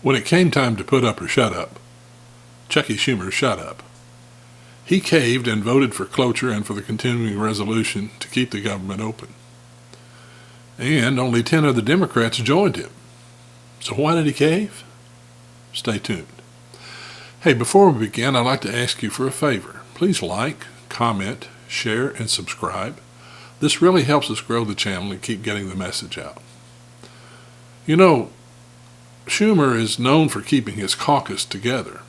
When it came time to put up or shut up, Chucky Schumer shut up. He caved and voted for cloture and for the continuing resolution to keep the government open. And only 10 other Democrats joined him. So why did he cave? Stay tuned. Hey, before we begin, I'd like to ask you for a favor. Please like, comment, share, and subscribe. This really helps us grow the channel and keep getting the message out. You know, Schumer is known for keeping his caucus together.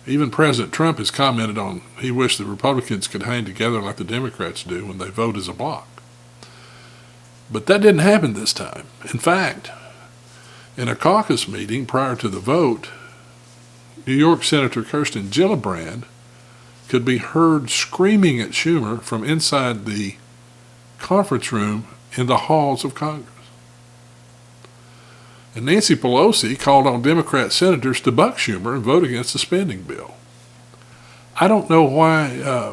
Even President Trump has commented on he wished the Republicans could hang together like the Democrats do when they vote as a bloc. But that didn't happen this time. In fact, in a caucus meeting prior to the vote, New York Senator Kirsten Gillibrand could be heard screaming at Schumer from inside the conference room in the halls of Congress. And Nancy Pelosi called on Democrat senators to buck Schumer and vote against the spending bill. I don't know why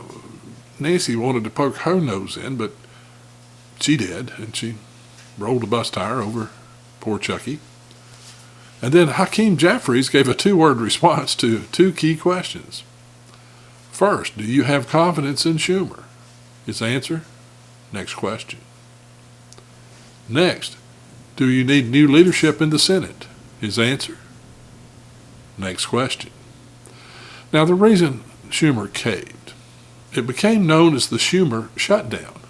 Nancy wanted to poke her nose in, but she did, and she rolled a bus tire over poor Chucky. And then Hakeem Jeffries gave a two-word response to two key questions. First, do you have confidence in Schumer? His answer, next question. Next, do you need new leadership in the Senate? His answer, next question. Now, the reason Schumer caved, it became known as the Schumer shutdown.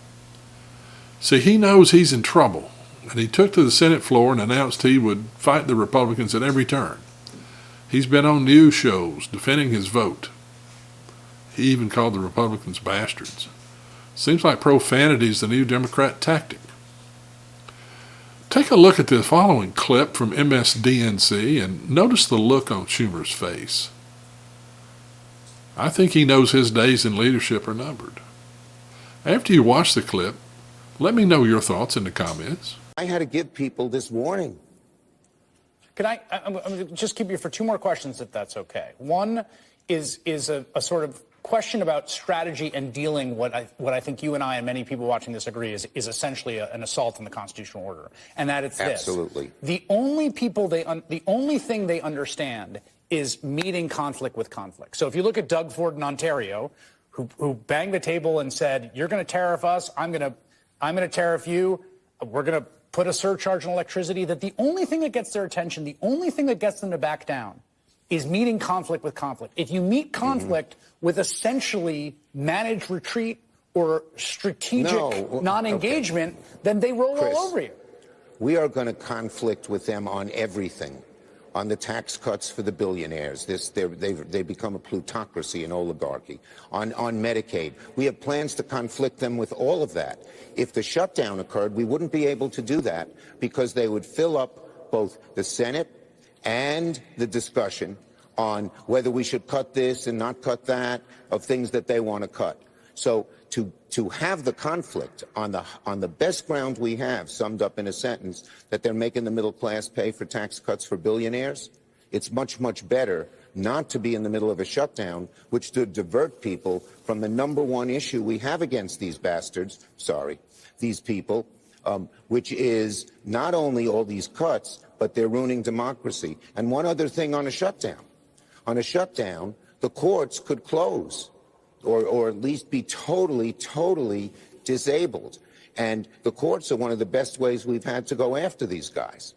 See, he knows he's in trouble, and he took to the Senate floor and announced he would fight the Republicans at every turn. He's been on news shows defending his vote. He even called the Republicans bastards. Seems like profanity is the new Democrat tactic. Take a look at the following clip from MSDNC and notice the look on Schumer's face. I think he knows his days in leadership are numbered. After you watch the clip, let me know your thoughts in the comments. I had to give people this warning. Can I'm going to just keep you for two more questions, if that's okay. One is a sort of question about strategy and dealing what I think you and I and many people watching this agree is essentially an assault on the constitutional order, and that it's this. Absolutely. The only thing they understand is meeting conflict with conflict. So if you look at Doug Ford in Ontario, who banged the table and said, "You're going to tariff us. I'm going to tariff you. We're going to put a surcharge on electricity," that the only thing that gets their attention, the only thing that gets them to back down is meeting conflict with conflict. If you meet conflict with essentially managed retreat or strategic non-engagement, then they roll Chris, all over you. We are going to conflict with them on everything. On the tax cuts for the billionaires. They've become a plutocracy, an oligarchy. On Medicaid. We have plans to conflict them with all of that. If the shutdown occurred, we wouldn't be able to do that because they would fill up both the Senate and the discussion on whether we should cut this and not cut that, of things that they want to cut. So to have the conflict on the best ground we have, summed up in a sentence, that they're making the middle class pay for tax cuts for billionaires, it's much, much better not to be in the middle of a shutdown, which would divert people from the number one issue we have against these bastards, these people, which is not only all these cuts, but they're ruining democracy. And one other thing on a shutdown. On a shutdown, the courts could close or at least be totally disabled. And the courts are one of the best ways we've had to go after these guys.